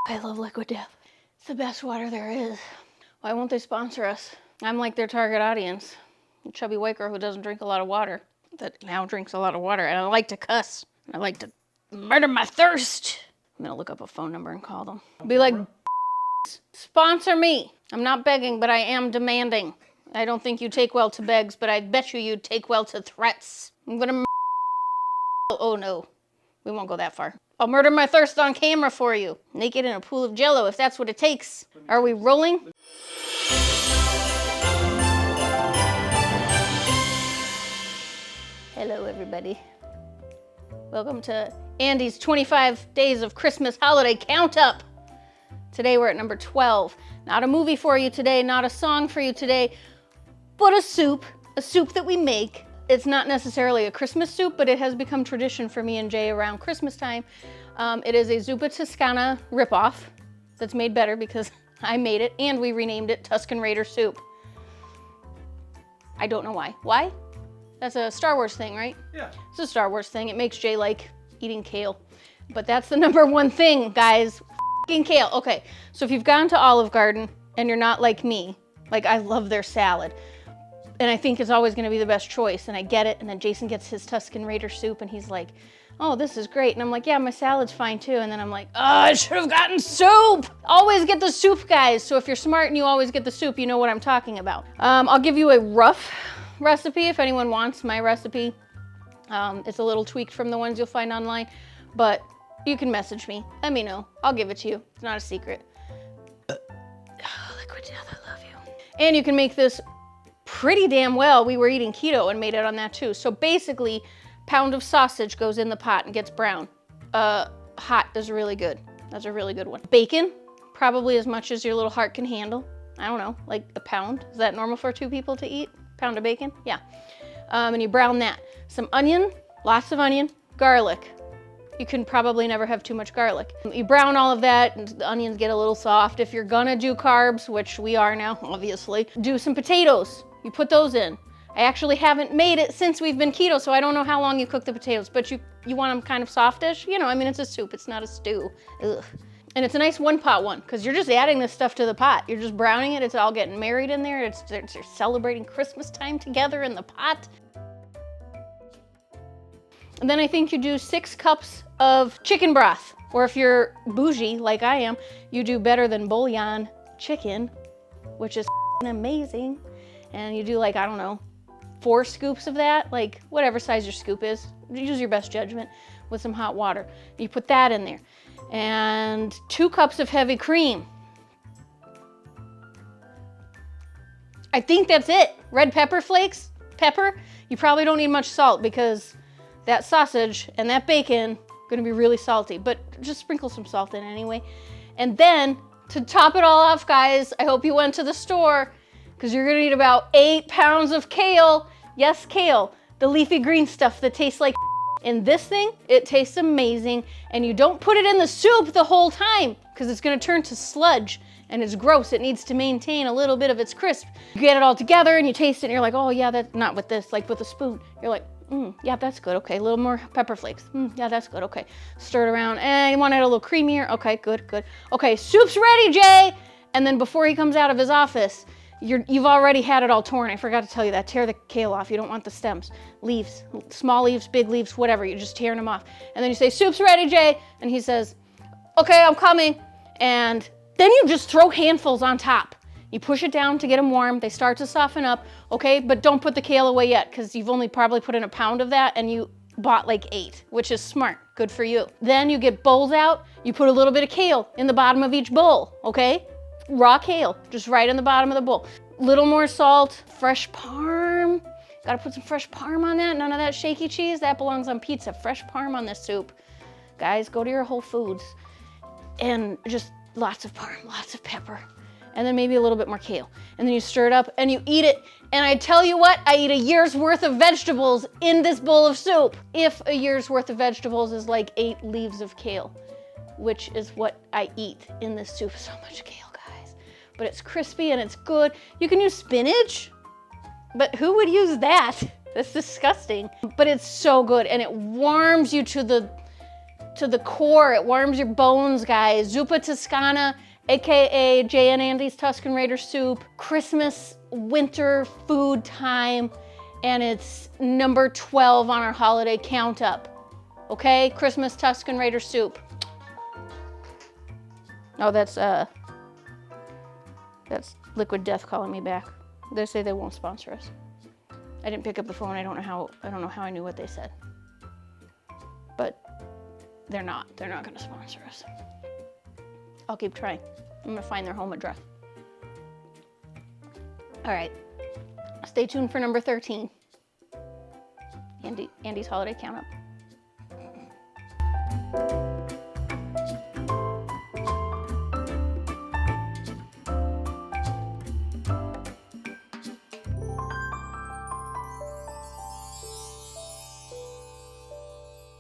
I love Liquid Death. It's the best water there is. Why won't they sponsor us? I'm like their target audience. A chubby white girl who doesn't drink a lot of water, that now drinks a lot of water, and I like to cuss. I like to murder my thirst. I'm gonna look up a phone number and call them. Be like, sponsor me. I'm not begging, but I am demanding. I don't think you take well to begs, but I bet you'd take well to threats. I'm gonna oh no, we won't go that far. I'll murder my thirst on camera for you. Naked in a pool of jello, if that's what it takes. Are we rolling? Hello, everybody. Welcome to Andy's 25 Days of Christmas Holiday Count Up. Today we're at number 12. Not a movie for you today, not a song for you today, but a soup that we make. It's not necessarily a Christmas soup, but it has become tradition for me and Jay around Christmas time. It is a Zuppa Toscana ripoff that's made better because I made it, and we renamed it Tusken Raider Soup. I don't know why. Why? That's a Star Wars thing, right? Yeah. It's a Star Wars thing. It makes Jay like eating kale. But that's the number one thing, guys. F***ing kale. Okay, so if you've gone to Olive Garden and you're not like me, like I love their salad, and I think it's always gonna be the best choice, and I get it, and then Jason gets his Tusken Raider soup, and he's like, oh, this is great. And I'm like, yeah, my salad's fine too. And then I'm like, oh, I should have gotten soup. Always get the soup, guys. So if you're smart and you always get the soup, you know what I'm talking about. I'll give you a rough recipe if anyone wants my recipe. It's a little tweaked from the ones you'll find online, but you can message me. Let me know. I'll give it to you. It's not a secret. Oh, Liquid Death, I love you. And you can make this pretty damn well. We were eating keto and made it on that too. So basically, pound of sausage goes in the pot and gets brown. Hot is really good. That's a really good one. Bacon, probably as much as your little heart can handle. I don't know, like a pound. Is that normal for two people to eat? Pound of bacon? Yeah. And you brown that. Some onion, lots of onion, garlic. You can probably never have too much garlic. You brown all of that and the onions get a little soft. If you're gonna do carbs, which we are now, obviously, do some potatoes. You put those in. I actually haven't made it since we've been keto, so I don't know how long you cook the potatoes, but you want them kind of softish. You know, I mean, it's a soup, it's not a stew. Ugh. And it's a nice one-pot one, because you're just adding this stuff to the pot. You're just browning it, it's all getting married in there. You're celebrating Christmas time together in the pot. And then I think you do 6 cups of chicken broth, or if you're bougie like I am, you do better than bouillon chicken, which is amazing. And you do like, I don't know, 4 scoops of that, like whatever size your scoop is. Use your best judgment with some hot water. You put that in there. And 2 cups of heavy cream. I think that's it. Red pepper flakes, pepper. You probably don't need much salt because that sausage and that bacon gonna be really salty, but just sprinkle some salt in anyway. And then to top it all off, guys, I hope you went to the store because you're gonna need about 8 pounds of kale. Yes, kale, the leafy green stuff that tastes like in this thing, it tastes amazing. And you don't put it in the soup the whole time because it's gonna turn to sludge and it's gross. It needs to maintain a little bit of its crisp. You get it all together and you taste it and you're like, oh yeah, that's not with this, like with a spoon. You're like, yeah, that's good, okay. A little more pepper flakes, yeah, that's good, okay. Stir it around, and you want it a little creamier, okay, good. Okay, soup's ready, Jay! And then before he comes out of his office, you've already had it all torn. I forgot to tell you that. Tear the kale off. You don't want the stems. Leaves, small leaves, big leaves, whatever. You're just tearing them off. And then you say, soup's ready, Jay. And he says, okay, I'm coming. And then you just throw handfuls on top. You push it down to get them warm. They start to soften up, okay? But don't put the kale away yet because you've only probably put in a pound of that and you bought like 8, which is smart. Good for you. Then you get bowls out. You put a little bit of kale in the bottom of each bowl, okay? Raw kale, just right in the bottom of the bowl. Little more salt, fresh parm. Gotta put some fresh parm on that. None of that shaky cheese, that belongs on pizza. Fresh parm on this soup. Guys, go to your Whole Foods and just lots of parm, lots of pepper, and then maybe a little bit more kale. And then you stir it up and you eat it. And I tell you what, I eat a year's worth of vegetables in this bowl of soup. If a year's worth of vegetables is like 8 leaves of kale, which is what I eat in this soup. So much kale. But it's crispy and it's good. You can use spinach, but who would use that? That's disgusting. But it's so good and it warms you to to the core. It warms your bones, guys. Zuppa Toscana, AKA Jay and Andy's Tuscan Raider soup. Christmas winter food time. And it's number 12 on our holiday count up. Okay, Christmas Tuscan Raider soup. Oh, that's Liquid Death calling me back. They say they won't sponsor us. I didn't pick up the phone. I don't know how I knew what they said. But they're not gonna sponsor us. I'll keep trying. I'm gonna find their home address. All right, stay tuned for number 13. Andy's holiday count up.